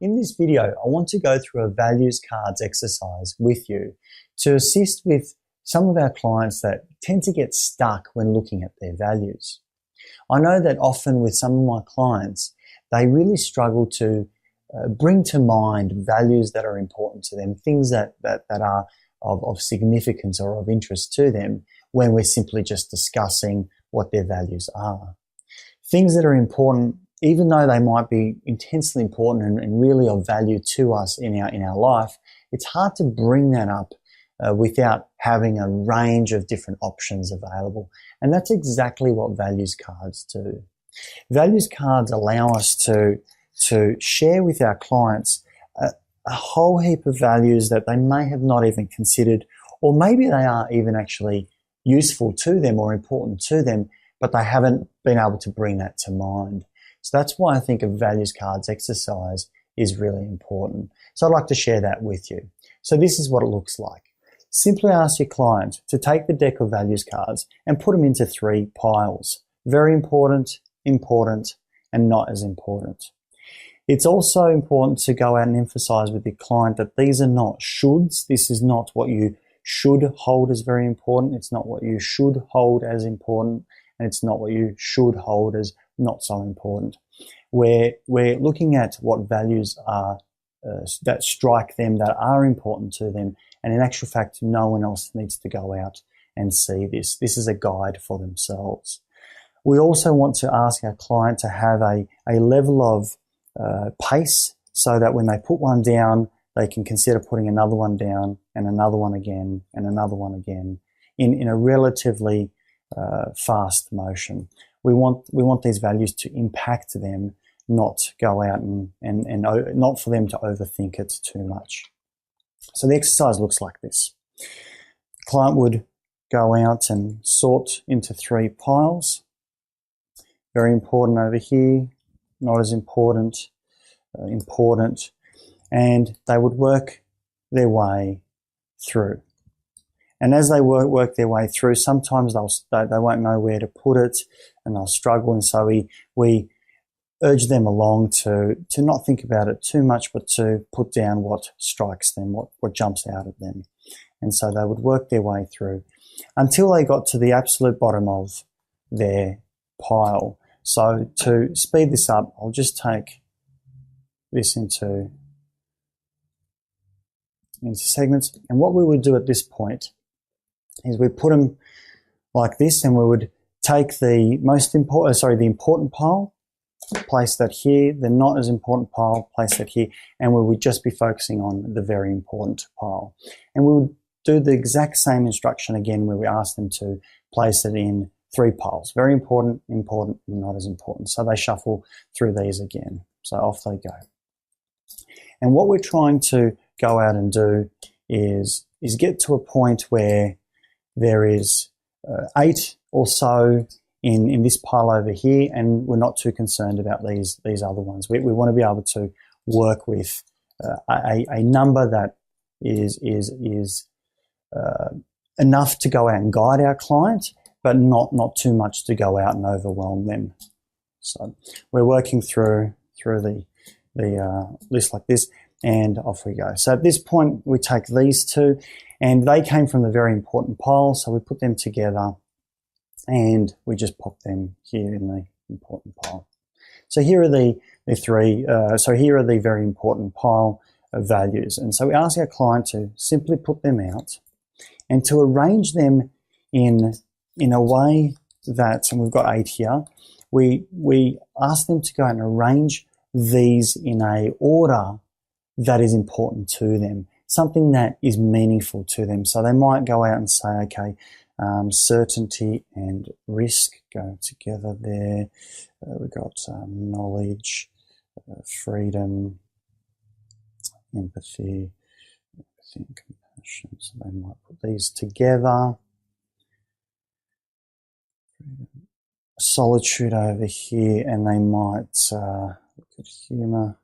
In this video, I want to go through a values cards exercise with you to assist with some of our clients that tend to get stuck when looking at their values. I know that often with some of my clients, they really struggle to bring to mind values that are important to them, things that are of significance or of interest to them when we're simply just discussing what their values are. Things that are important, even though they might be intensely important and really of value to us in our life, it's hard to bring that up without having a range of different options available. And that's exactly what values cards do. Values cards allow us to share with our clients a whole heap of values that they may have not even considered, or maybe they are even actually useful to them or important to them, but they haven't been able to bring that to mind. So that's why I think a values cards exercise is really important. So I'd like to share that with you. So this is what it looks like. Simply ask your client to take the deck of values cards and put them into 3 piles. Very important, important, and not as important. It's also important to go out and emphasize with your client that these are not shoulds. This is not what you should hold as very important. It's not what you should hold as important, and it's not what you should hold as not so important. We're looking at what values are that strike them, that are important to them, and in actual fact, no one else needs to go out and see this. This is a guide for themselves. We also want to ask our client to have a level of pace so that when they put one down, they can consider putting another one down and another one again and another one again in a relatively fast motion. We want these values to impact them, not go out and not for them to overthink it too much. So the exercise looks like this. The client would go out and sort into 3 piles. Very important over here, not as important, important, and they would work their way through. And as they work their way through, sometimes they won't know where to put it and they'll struggle, and so we urge them along to not think about it too much, but to put down what strikes them, what jumps out at them. And so they would work their way through until they got to the absolute bottom of their pile. So to speed this up, I'll just take this into segments. And what we would do at this point is we put them like this, and we would take the important pile, place that here, the not as important pile, place that here, and we would just be focusing on the very important pile. And we would do the exact same instruction again where we ask them to place it in 3 piles. Very important, important, and not as important. So they shuffle through these again. So off they go. And what we're trying to go out and do is get to a point where there is 8 or so in this pile over here, and we're not too concerned about these other ones. We want to be able to work with a number that is enough to go out and guide our client, but not too much to go out and overwhelm them. So we're working through the list like this, and off we go. So at this point, we take these 2, and they came from the very important pile, so we put them together, and we just pop them here in the important pile. So here are the 3, so here are the very important pile of values. And so we ask our client to simply put them out and to arrange them in a way that, and we've got 8 here, we ask them to go and arrange these in a order that is important to them, something that is meaningful to them. So they might go out and say, okay, certainty and risk go together there. We've got knowledge, freedom, empathy and compassion. So they might put these together. Solitude over here, and they might look at humour.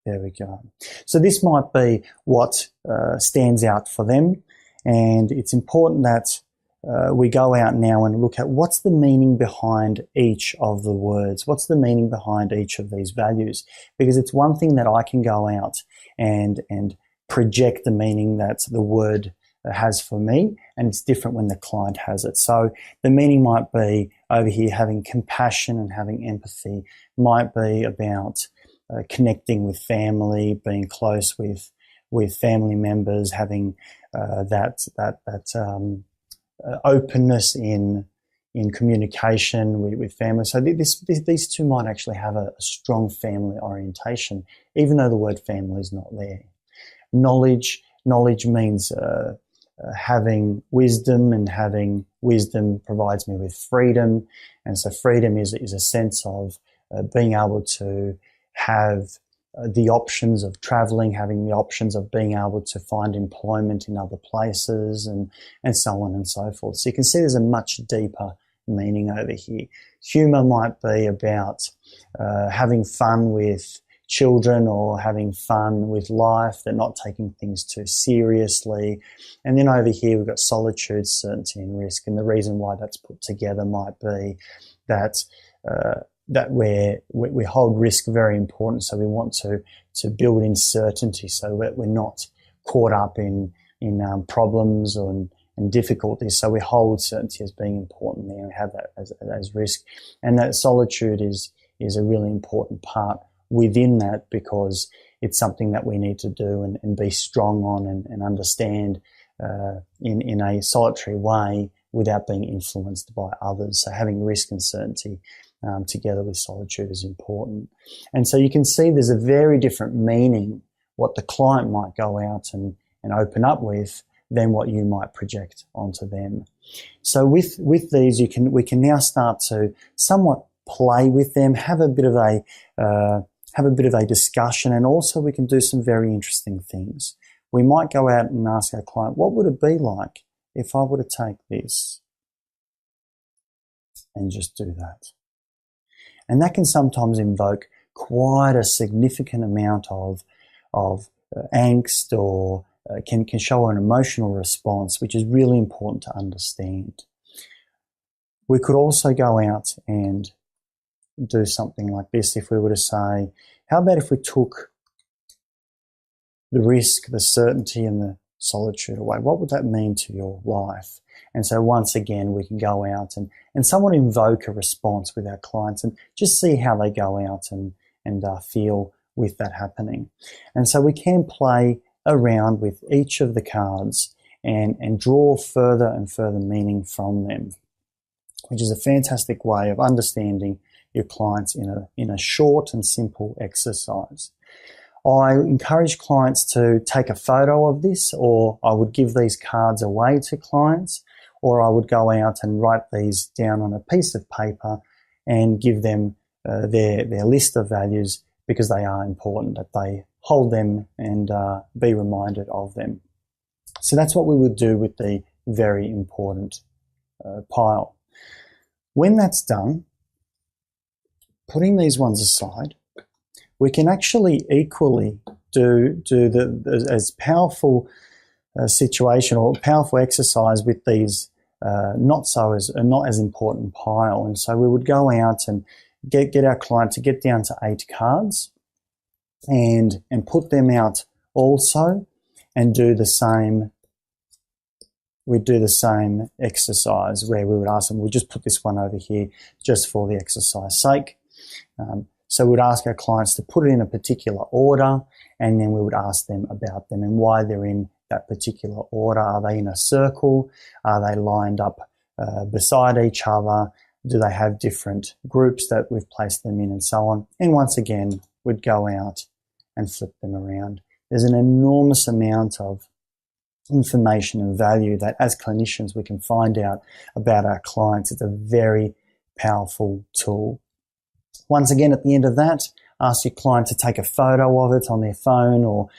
There we go. So this might be what stands out for them, and it's important that we go out now and look at what's the meaning behind each of the words. What's the meaning behind each of these values? Because it's one thing that I can go out and project the meaning that the word has for me, and it's different when the client has it. So the meaning might be over here having compassion and having empathy, might be about connecting with family, being close with family members, having that openness in communication with family. So these two might actually have a strong family orientation, even though the word family is not there. Knowledge means having wisdom, and having wisdom provides me with freedom. And so freedom is a sense of being able to have the options of traveling, having the options of being able to find employment in other places, and so on and so forth. So you can see there's a much deeper meaning over here. Humour might be about having fun with children, or having fun with life. They're not taking things too seriously. And then over here we've got solitude, certainty and risk. And the reason why that's put together might be that we hold risk very important. So we want to build in certainty, so that we're not caught up in problems and difficulties. So we hold certainty as being important there, and have that as risk. And that solitude is a really important part within that, because it's something that we need to do and be strong on and understand in a solitary way without being influenced by others. So having risk and certainty together with solitude is important. And so you can see there's a very different meaning what the client might go out and open up with than what you might project onto them. So with these, we can now start to somewhat play with them, have a bit of a discussion, and also we can do some very interesting things. We might go out and ask our client, what would it be like if I were to take this and just do that? And that can sometimes invoke quite a significant amount of angst, or can show an emotional response, which is really important to understand. We could also go out and do something like this. If we were to say, how about if we took the risk, the certainty and the solitude away? What would that mean to your life? And so once again, we can go out and somewhat invoke a response with our clients and just see how they go out and feel with that happening. And so we can play around with each of the cards and draw further and further meaning from them, which is a fantastic way of understanding your clients in a short and simple exercise. I encourage clients to take a photo of this, or I would give these cards away to clients, or I would go out and write these down on a piece of paper and give them their list of values, because they are important that they hold them and be reminded of them. So that's what we would do with the very important pile. When that's done, putting these ones aside, we can actually equally do as powerful situation or powerful exercise with these not as important pile. And so we would go out and get our client to get down to 8 cards and put them out also, and do the same. We'd do the same exercise where we would ask them, we'll just put this one over here just for the exercise sake. So we'd ask our clients to put it in a particular order, and then we would ask them about them and why they're in that particular order. Are they in a circle? Are they lined up beside each other? Do they have different groups that we've placed them in, and so on? And once again, we'd go out and flip them around. There's an enormous amount of information and value that as clinicians we can find out about our clients. It's a very powerful tool. Once again, at the end of that, ask your client to take a photo of it on their phone, or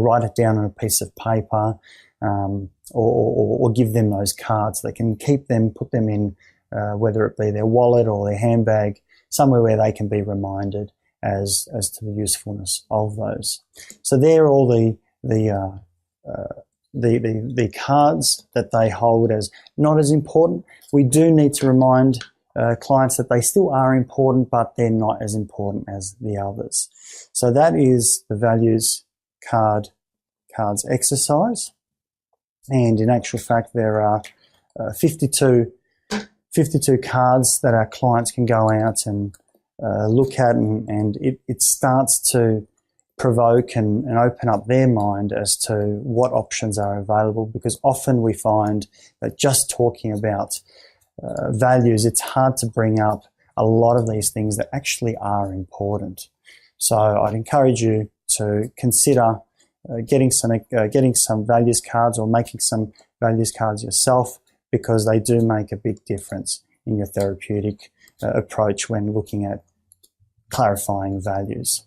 write it down on a piece of paper, or give them those cards. They can keep them, put them in, whether it be their wallet or their handbag, somewhere where they can be reminded as to the usefulness of those. So they're all the the cards that they hold as not as important, we do need to remind clients that they still are important, but they're not as important as the others. So that is the values cards exercise. And in actual fact, there are 52 cards that our clients can go out and look at, and it starts to provoke and open up their mind as to what options are available, because often we find that just talking about values, it's hard to bring up a lot of these things that actually are important. So I'd encourage you to consider getting some values cards or making some values cards yourself, because they do make a big difference in your therapeutic approach when looking at clarifying values.